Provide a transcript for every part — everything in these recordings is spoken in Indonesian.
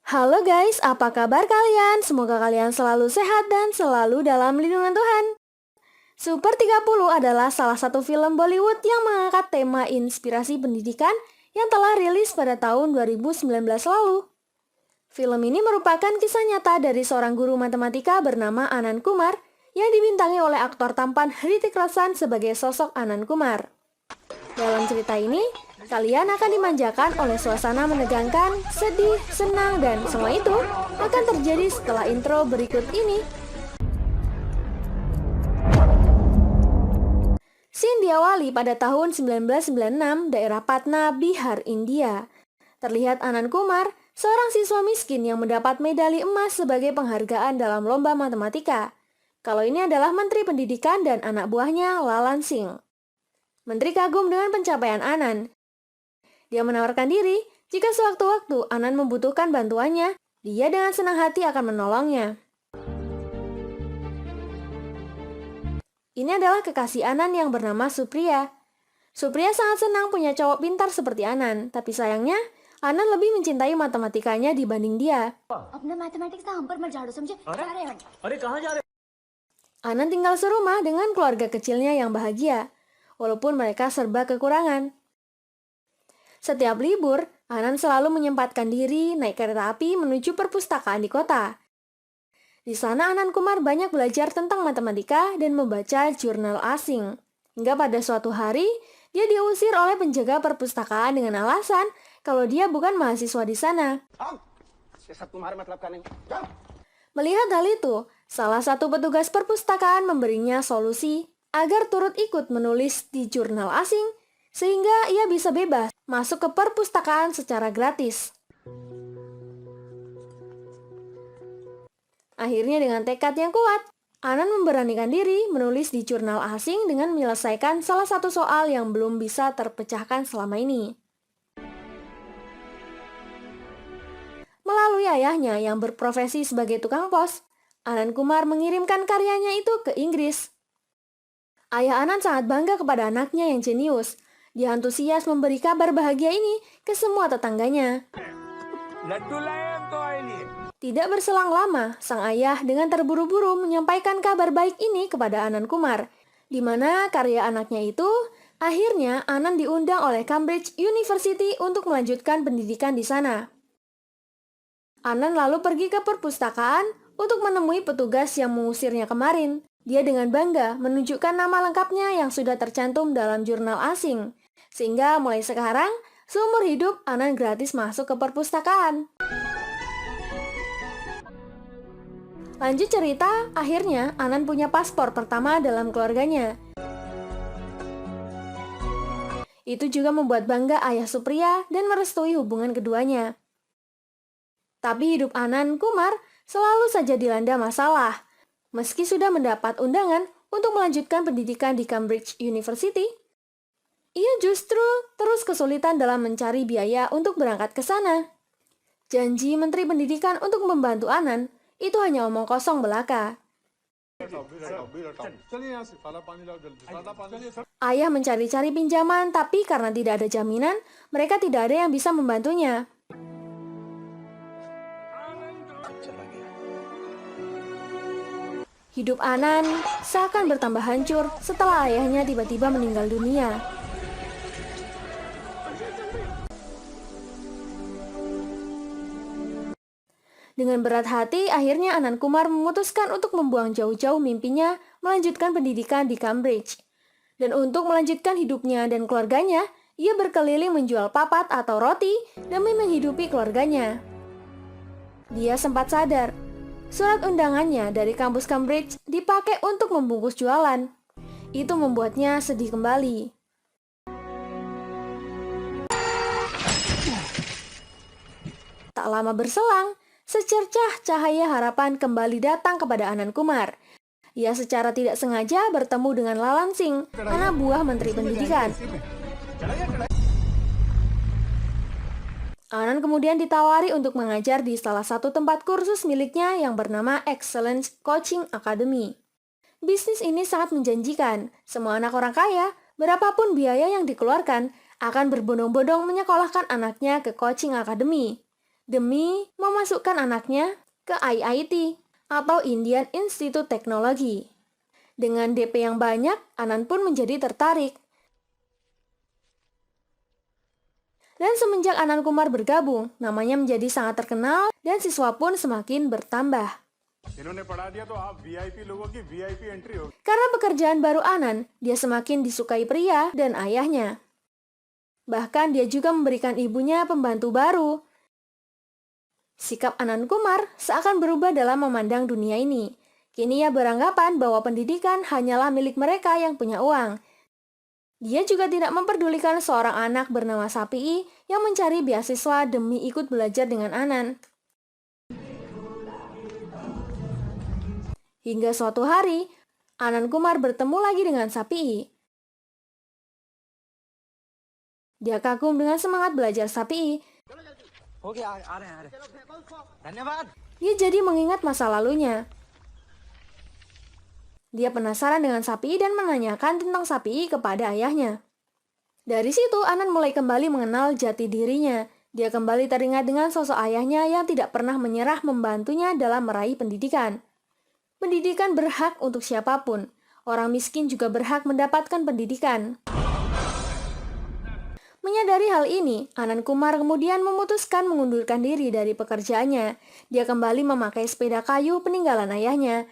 Halo guys, apa kabar kalian? Semoga kalian selalu sehat dan selalu dalam lindungan Tuhan. Super 30 adalah salah satu film Bollywood yang mengangkat tema inspirasi pendidikan yang telah rilis pada tahun 2019 lalu. Film ini merupakan kisah nyata dari seorang guru matematika bernama Anand Kumar yang dibintangi oleh aktor tampan Hrithik Roshan sebagai sosok Anand Kumar. Dalam cerita ini, kalian akan dimanjakan oleh suasana menegangkan, sedih, senang, dan semua itu akan terjadi setelah intro berikut ini. Scene diawali pada tahun 1996, daerah Patna, Bihar, India. Terlihat Anand Kumar, seorang siswa miskin yang mendapat medali emas sebagai penghargaan dalam lomba matematika. Kalau ini adalah Menteri Pendidikan dan anak buahnya Lalan Singh. Menteri kagum dengan pencapaian Anand. Dia menawarkan diri jika sewaktu-waktu Anand membutuhkan bantuannya, dia dengan senang hati akan menolongnya. Ini adalah kekasih Anand yang bernama Supriya. Supriya sangat senang punya cowok pintar seperti Anand, tapi sayangnya Anand lebih mencintai matematikanya dibanding dia. Anand tinggal serumah dengan keluarga kecilnya yang bahagia, walaupun mereka serba kekurangan. Setiap libur, Anand selalu menyempatkan diri naik kereta api menuju perpustakaan di kota. Di sana Anand Kumar banyak belajar tentang matematika dan membaca jurnal asing. Hingga pada suatu hari, dia diusir oleh penjaga perpustakaan dengan alasan kalau dia bukan mahasiswa di sana. Melihat hal itu, salah satu petugas perpustakaan memberinya solusi agar turut ikut menulis di jurnal asing, sehingga ia bisa bebas masuk ke perpustakaan secara gratis. Akhirnya dengan tekad yang kuat, Anand memberanikan diri menulis di jurnal asing dengan menyelesaikan salah satu soal yang belum bisa terpecahkan selama ini. Melalui ayahnya yang berprofesi sebagai tukang pos, Anand Kumar mengirimkan karyanya itu ke Inggris. Ayah Anand sangat bangga kepada anaknya yang jenius. Dia antusias memberi kabar bahagia ini ke semua tetangganya. Tidak berselang lama, sang ayah dengan terburu-buru menyampaikan kabar baik ini kepada Anand Kumar, di mana karya anaknya itu, akhirnya Anand diundang oleh Cambridge University untuk melanjutkan pendidikan di sana. Anand lalu pergi ke perpustakaan untuk menemui petugas yang mengusirnya kemarin. Dia dengan bangga menunjukkan nama lengkapnya yang sudah tercantum dalam jurnal asing. Sehingga mulai sekarang, seumur hidup Anand gratis masuk ke perpustakaan. Lanjut cerita, akhirnya Anand punya paspor pertama dalam keluarganya. Itu juga membuat bangga ayah Supriya dan merestui hubungan keduanya. Tapi hidup Anand Kumar selalu saja dilanda masalah. Meski sudah mendapat undangan untuk melanjutkan pendidikan di Cambridge University, ia justru terus kesulitan dalam mencari biaya untuk berangkat ke sana. Janji Menteri Pendidikan untuk membantu Anand itu hanya omong kosong belaka. Ayah mencari-cari pinjaman, tapi karena tidak ada jaminan, mereka tidak ada yang bisa membantunya. Hidup Anand seakan bertambah hancur setelah ayahnya tiba-tiba meninggal dunia. Dengan berat hati, akhirnya Anand Kumar memutuskan untuk membuang jauh-jauh mimpinya melanjutkan pendidikan di Cambridge. Dan untuk melanjutkan hidupnya dan keluarganya, ia berkeliling menjual papat atau roti demi menghidupi keluarganya. Dia sempat sadar, surat undangannya dari kampus Cambridge dipakai untuk membungkus jualan. Itu membuatnya sedih kembali. Tak lama berselang, secercah cahaya harapan kembali datang kepada Anand Kumar. Ia secara tidak sengaja bertemu dengan Lalan Singh, anak buah Menteri Pendidikan. Anand kemudian ditawari untuk mengajar di salah satu tempat kursus miliknya yang bernama Excellence Coaching Academy. Bisnis ini sangat menjanjikan. Semua anak orang kaya, berapapun biaya yang dikeluarkan, akan berbondong-bondong menyekolahkan anaknya ke Coaching Academy. demi memasukkan anaknya ke IIT atau Indian Institute Technology. Dengan DP yang banyak, Anand pun menjadi tertarik. Dan semenjak Anand Kumar bergabung, namanya menjadi sangat terkenal dan siswa pun semakin bertambah. Karena pekerjaan baru Anand, dia semakin disukai pria dan ayahnya. Bahkan dia juga memberikan ibunya pembantu baru. Sikap Anand Kumar seakan berubah dalam memandang dunia ini. Kini ia beranggapan bahwa pendidikan hanyalah milik mereka yang punya uang. Dia juga tidak memperdulikan seorang anak bernama Sapii yang mencari beasiswa demi ikut belajar dengan Anand. Hingga suatu hari, Anand Kumar bertemu lagi dengan Sapii. Dia kagum dengan semangat belajar Sapii. Dia jadi mengingat masa lalunya. Dia penasaran dengan Sapii dan menanyakan tentang Sapii kepada ayahnya. Dari situ, Anand mulai kembali mengenal jati dirinya. Dia kembali teringat dengan sosok ayahnya yang tidak pernah menyerah membantunya dalam meraih pendidikan. Pendidikan berhak untuk siapapun. Orang miskin juga berhak mendapatkan pendidikan. Menyadari hal ini, Anand Kumar kemudian memutuskan mengundurkan diri dari pekerjaannya. Dia kembali memakai sepeda kayu peninggalan ayahnya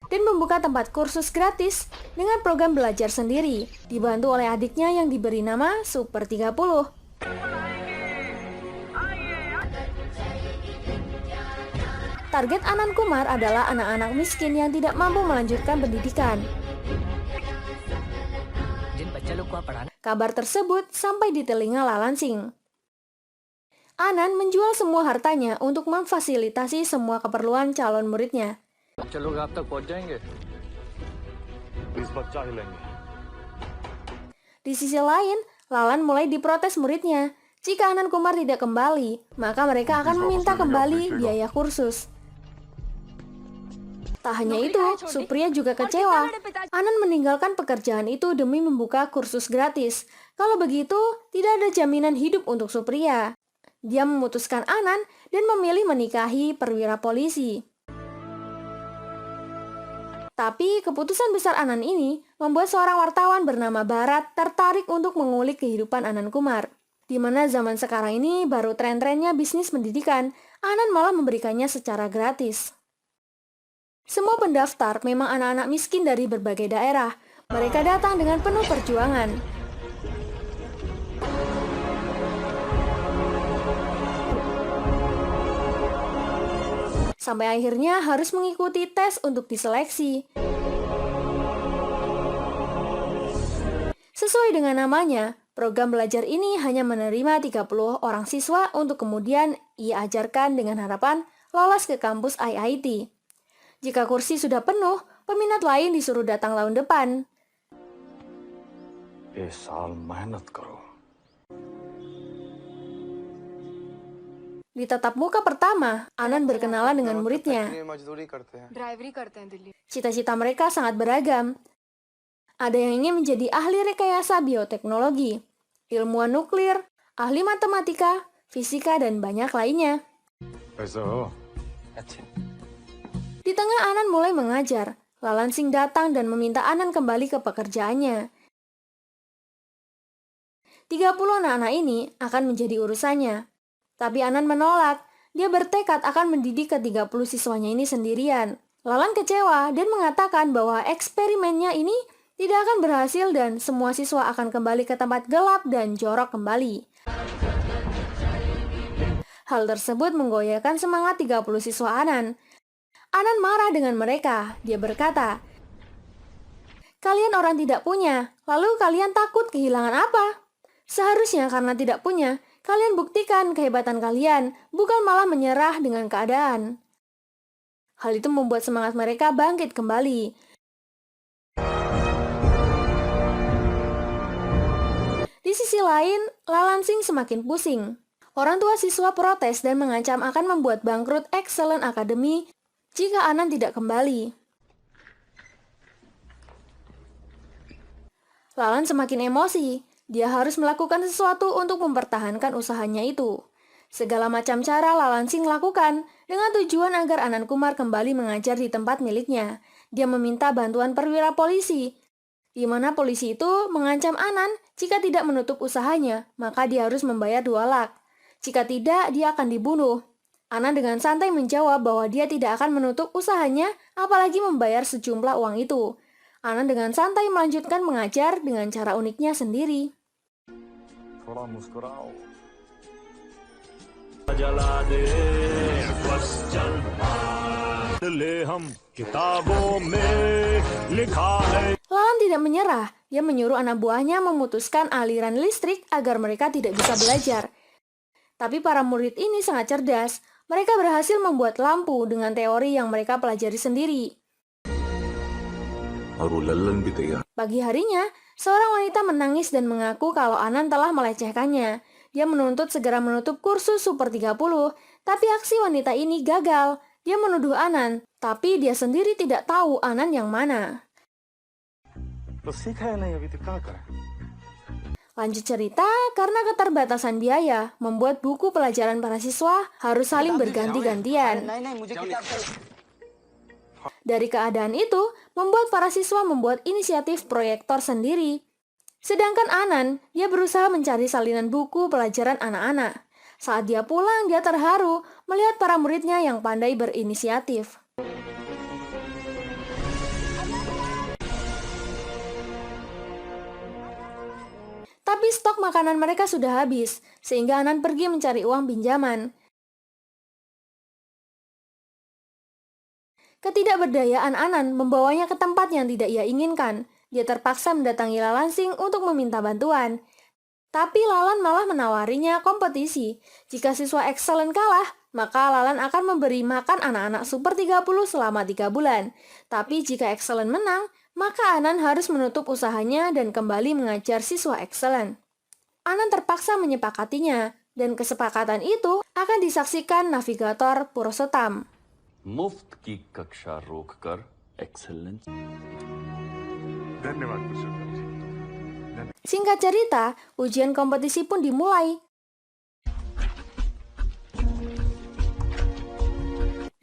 dan membuka tempat kursus gratis dengan program belajar sendiri, dibantu oleh adiknya yang diberi nama Super 30. Target Anand Kumar adalah anak-anak miskin yang tidak mampu melanjutkan pendidikan. Kabar tersebut sampai di telinga Lalansing. Anand menjual semua hartanya untuk memfasilitasi semua keperluan calon muridnya. Di sisi lain, Lalan mulai diprotes muridnya. Jika Anand Kumar tidak kembali, maka mereka akan meminta kembali biaya kursus. Tak hanya itu, Supriya juga kecewa. Anand meninggalkan pekerjaan itu demi membuka kursus gratis. Kalau begitu, tidak ada jaminan hidup untuk Supriya. Dia memutuskan Anand dan memilih menikahi perwira polisi. Tapi keputusan besar Anand ini membuat seorang wartawan bernama Bharat tertarik untuk mengulik kehidupan Anand Kumar. Di mana zaman sekarang ini baru tren-trennya bisnis pendidikan, Anand malah memberikannya secara gratis. Semua pendaftar memang anak-anak miskin dari berbagai daerah. Mereka datang dengan penuh perjuangan. Sampai akhirnya harus mengikuti tes untuk diseleksi. Sesuai dengan namanya, program belajar ini hanya menerima 30 orang siswa untuk kemudian ia ajarkan dengan harapan lolos ke kampus IIT. Jika kursi sudah penuh, peminat lain disuruh datang tahun depan. Di tatap muka pertama, Anand berkenalan dengan muridnya. Cita-cita mereka sangat beragam. Ada yang ingin menjadi ahli rekayasa bioteknologi, ilmuwan nuklir, ahli matematika, fisika, dan banyak lainnya. Di tengah Anand mulai mengajar, Lalansing datang dan meminta Anand kembali ke pekerjaannya. 30 anak-anak ini akan menjadi urusannya. Tapi Anand menolak. Dia bertekad akan mendidik ke-30 siswanya ini sendirian. Lalan kecewa dan mengatakan bahwa eksperimennya ini tidak akan berhasil dan semua siswa akan kembali ke tempat gelap dan jorok kembali. Hal tersebut menggoyahkan semangat 30 siswa Anand. Anand marah dengan mereka. Dia berkata, "Kalian orang tidak punya, lalu kalian takut kehilangan apa? Seharusnya karena tidak punya, kalian buktikan kehebatan kalian, bukan malah menyerah dengan keadaan." Hal itu membuat semangat mereka bangkit kembali. Di sisi lain, Lalansing semakin pusing. Orang tua siswa protes dan mengancam akan membuat bangkrut Excellent Academy jika Anand tidak kembali. Lalan semakin emosi. Dia harus melakukan sesuatu untuk mempertahankan usahanya itu. Segala macam cara Lalansing lakukan dengan tujuan agar Anand Kumar kembali mengajar di tempat miliknya. Dia meminta bantuan perwira polisi, di mana polisi itu mengancam Anand jika tidak menutup usahanya, maka dia harus membayar 2 lak. Jika tidak, dia akan dibunuh. Anand dengan santai menjawab bahwa dia tidak akan menutup usahanya, apalagi membayar sejumlah uang itu. Anand dengan santai melanjutkan mengajar dengan cara uniknya sendiri. Lalan tidak menyerah. Dia menyuruh anak buahnya memutuskan aliran listrik agar mereka tidak bisa belajar. Tapi para murid ini sangat cerdas. Mereka berhasil membuat lampu dengan teori yang mereka pelajari sendiri. Pagi harinya, seorang wanita menangis dan mengaku kalau Anand telah melecehkannya. Dia menuntut segera menutup kursus Super 30, tapi aksi wanita ini gagal. Dia menuduh Anand, tapi dia sendiri tidak tahu Anand yang mana. Lanjut cerita, karena keterbatasan biaya, membuat buku pelajaran para siswa harus saling berganti-gantian. Dari keadaan itu, membuat para siswa membuat inisiatif proyektor sendiri. Sedangkan Anand, dia berusaha mencari salinan buku pelajaran anak-anak. Saat dia pulang, dia terharu melihat para muridnya yang pandai berinisiatif. Tapi stok makanan mereka sudah habis, sehingga Anand pergi mencari uang pinjaman. Ketidakberdayaan Anand membawanya ke tempat yang tidak ia inginkan. Dia terpaksa mendatangi Lalansing untuk meminta bantuan. Tapi Lalan malah menawarinya kompetisi. Jika siswa excellent kalah, maka Lalan akan memberi makan anak-anak Super 30 selama 3 bulan. Tapi jika excellent menang, maka Anand harus menutup usahanya dan kembali mengajar siswa excellent. Anand terpaksa menyepakatinya, dan kesepakatan itu akan disaksikan navigator Purushottam. मुफ्त की कक्षा रोककर excellence. Singkat cerita, ujian kompetisi pun dimulai.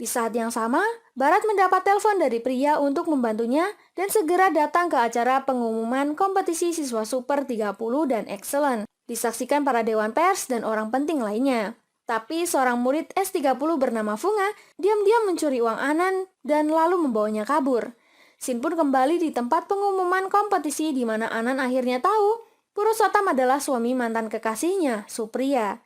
Di saat yang sama, Bharat mendapat telepon dari pria untuk membantunya dan segera datang ke acara pengumuman kompetisi siswa Super 30 dan Excellent. Disaksikan para dewan pers dan orang penting lainnya. Tapi seorang murid S30 bernama Funga diam-diam mencuri uang Anand dan lalu membawanya kabur. Sin pun kembali di tempat pengumuman kompetisi di mana Anand akhirnya tahu Purushottam adalah suami mantan kekasihnya, Supriya.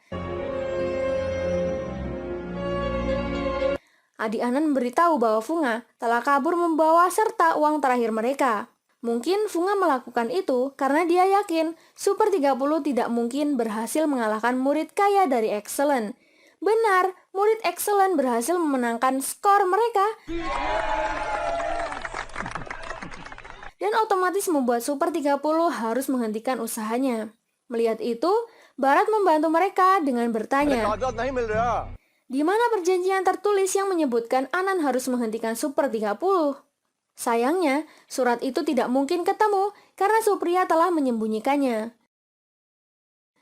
Adik Anand memberitahu bahwa Funga telah kabur membawa serta uang terakhir mereka. Mungkin Funga melakukan itu karena dia yakin Super 30 tidak mungkin berhasil mengalahkan murid kaya dari Excellent. Benar, murid Excellent berhasil memenangkan skor mereka dan otomatis membuat Super 30 harus menghentikan usahanya. Melihat itu, Bharat membantu mereka dengan bertanya, di mana perjanjian tertulis yang menyebutkan Anand harus menghentikan Super 30? Sayangnya, surat itu tidak mungkin ketemu karena Supriya telah menyembunyikannya.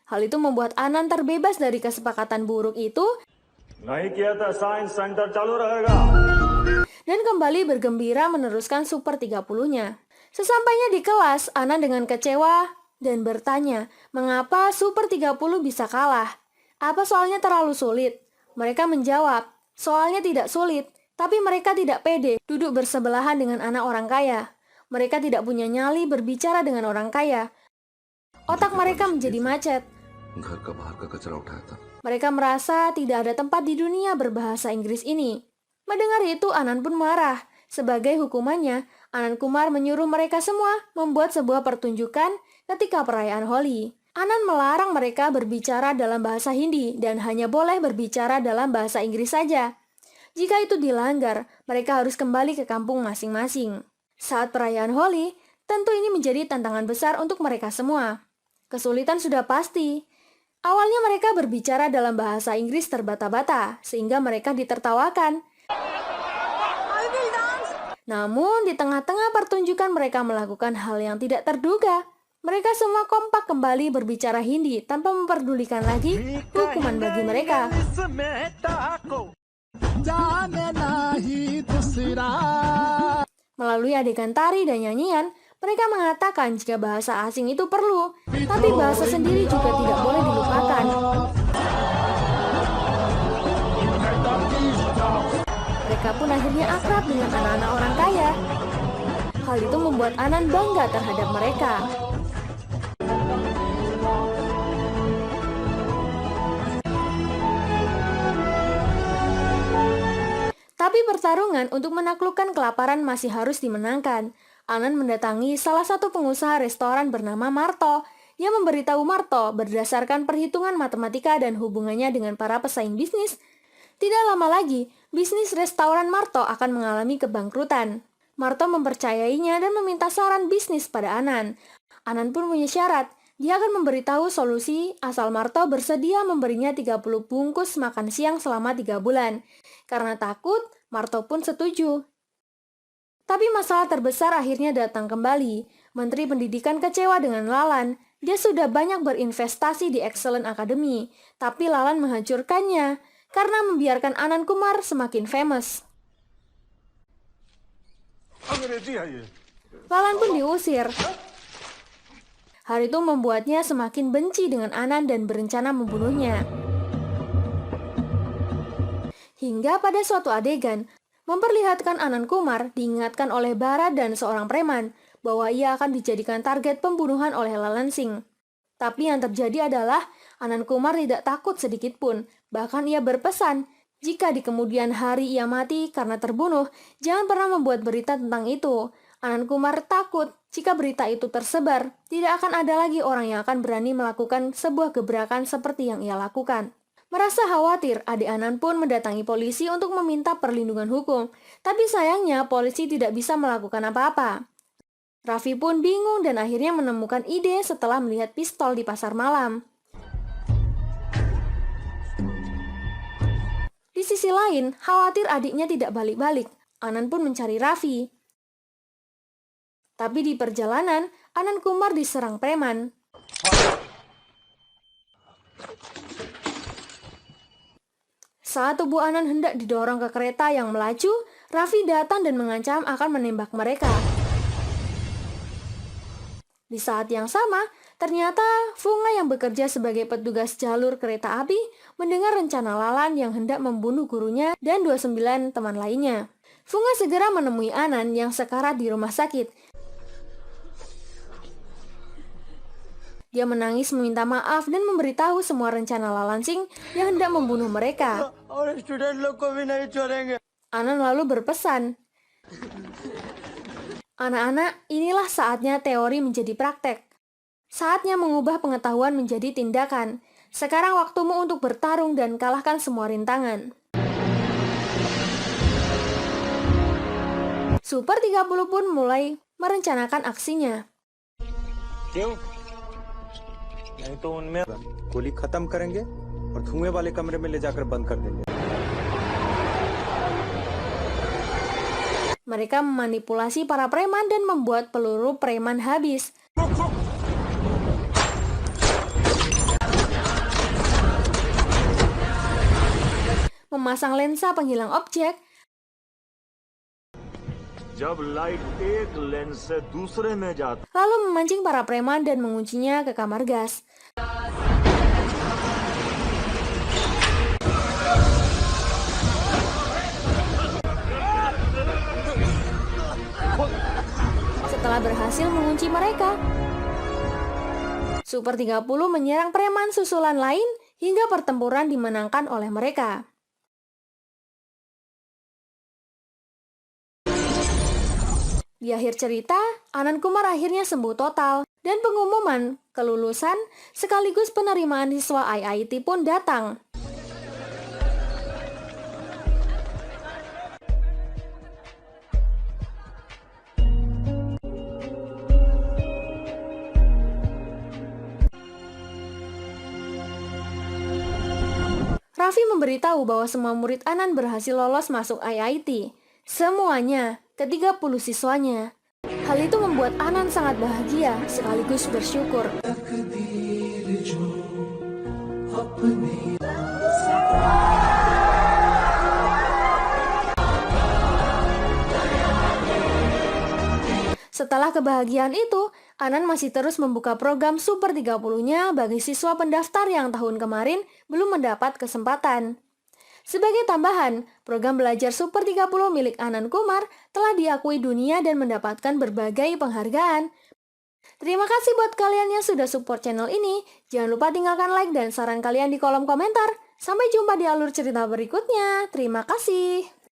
Hal itu membuat Anand terbebas dari kesepakatan buruk itu dan kembali bergembira meneruskan Super 30-nya. Sesampainya di kelas, Anand dengan kecewa dan bertanya, mengapa Super 30 bisa kalah? Apa soalnya terlalu sulit? Mereka menjawab, soalnya tidak sulit. Tapi mereka tidak pede duduk bersebelahan dengan anak orang kaya. Mereka tidak punya nyali berbicara dengan orang kaya. Otak mereka menjadi macet. Mereka merasa tidak ada tempat di dunia berbahasa Inggris ini. Mendengar itu, Anand pun marah. Sebagai hukumannya, Anand Kumar menyuruh mereka semua membuat sebuah pertunjukan ketika perayaan Holi. Anand melarang mereka berbicara dalam bahasa Hindi dan hanya boleh berbicara dalam bahasa Inggris saja. Jika itu dilanggar, mereka harus kembali ke kampung masing-masing. Saat perayaan Holi, tentu ini menjadi tantangan besar untuk mereka semua. Kesulitan sudah pasti. Awalnya mereka berbicara dalam bahasa Inggris terbata-bata, sehingga mereka ditertawakan. Namun, di tengah-tengah pertunjukan mereka melakukan hal yang tidak terduga. Mereka semua kompak kembali berbicara Hindi tanpa memperdulikan lagi hukuman bagi mereka. Melalui adegan tari dan nyanyian, mereka mengatakan jika bahasa asing itu perlu, tapi bahasa sendiri juga tidak boleh dilupakan. Mereka pun akhirnya akrab dengan anak-anak orang kaya. Hal itu membuat Anan bangga terhadap mereka. Tapi pertarungan untuk menaklukkan kelaparan masih harus dimenangkan. Anan mendatangi salah satu pengusaha restoran bernama Marto. Dia memberitahu Marto berdasarkan perhitungan matematika dan hubungannya dengan para pesaing bisnis. Tidak lama lagi, bisnis restoran Marto akan mengalami kebangkrutan. Marto mempercayainya dan meminta saran bisnis pada Anan. Anan pun punya syarat. Dia akan memberitahu solusi asal Marto bersedia memberinya 30 bungkus makan siang selama 3 bulan. Karena takut, Marto pun setuju. Tapi masalah terbesar akhirnya datang kembali. Menteri Pendidikan kecewa dengan Lalan. Dia sudah banyak berinvestasi di Excellent Academy, tapi Lalan menghancurkannya karena membiarkan Anand Kumar semakin famous. Lalan pun diusir. Hal itu membuatnya semakin benci dengan Anand dan berencana membunuhnya. Hingga pada suatu adegan, memperlihatkan Anand Kumar diingatkan oleh Bharat dan seorang preman bahwa ia akan dijadikan target pembunuhan oleh Lalan Singh. Tapi yang terjadi adalah Anand Kumar tidak takut sedikit pun. Bahkan ia berpesan, jika di kemudian hari ia mati karena terbunuh, jangan pernah membuat berita tentang itu. Anand Kumar takut jika berita itu tersebar, tidak akan ada lagi orang yang akan berani melakukan sebuah gebrakan seperti yang ia lakukan. Merasa khawatir, adik Anand pun mendatangi polisi untuk meminta perlindungan hukum. Tapi sayangnya polisi tidak bisa melakukan apa-apa. Raffi pun bingung dan akhirnya menemukan ide setelah melihat pistol di pasar malam. Di sisi lain, khawatir adiknya tidak balik-balik, Anand pun mencari Raffi. Tapi di perjalanan, Anand Kumar diserang preman. Saat tubuh Anand hendak didorong ke kereta yang melaju, Raffi datang dan mengancam akan menembak mereka. Di saat yang sama, ternyata Funga yang bekerja sebagai petugas jalur kereta api mendengar rencana Lalan yang hendak membunuh gurunya dan 29 teman lainnya. Funga segera menemui Anand yang sekarat di rumah sakit. Dia menangis meminta maaf dan memberitahu semua rencana Lalan Singh yang hendak membunuh mereka. Anand lalu berpesan, "Anak-anak, inilah saatnya teori menjadi praktek. Saatnya mengubah pengetahuan menjadi tindakan. Sekarang waktumu untuk bertarung dan kalahkan semua rintangan." Super 30 pun mulai merencanakan aksinya. नहीं तो उनमें गोली खत्म करेंगे और धुएं वाले कमरे में ले जाकर बंद कर देंगे. Mereka memanipulasi para preman dan membuat peluru preman habis. Memasang lensa penghilang objek. जब लाइट एक लेंस से दूसरे में जाती Lalu memancing para preman dan menguncinya ke kamar gas. Setelah berhasil mengunci mereka, Super 30 menyerang preman susulan lain hingga pertempuran dimenangkan oleh mereka. Di akhir cerita, Anand Kumar akhirnya sembuh total dan pengumuman kelulusan sekaligus penerimaan siswa IIT pun datang. Raffi memberitahu bahwa semua murid Anand berhasil lolos masuk IIT. Semuanya, ke-30 siswanya. Hal itu membuat Anan sangat bahagia sekaligus bersyukur. Setelah kebahagiaan itu, Anan masih terus membuka program Super 30-nya bagi siswa pendaftar yang tahun kemarin belum mendapat kesempatan. Sebagai tambahan, program belajar Super 30 milik Anan Kumar telah diakui dunia dan mendapatkan berbagai penghargaan. Terima kasih buat kalian yang sudah support channel ini. Jangan lupa tinggalkan like dan saran kalian di kolom komentar. Sampai jumpa di alur cerita berikutnya. Terima kasih.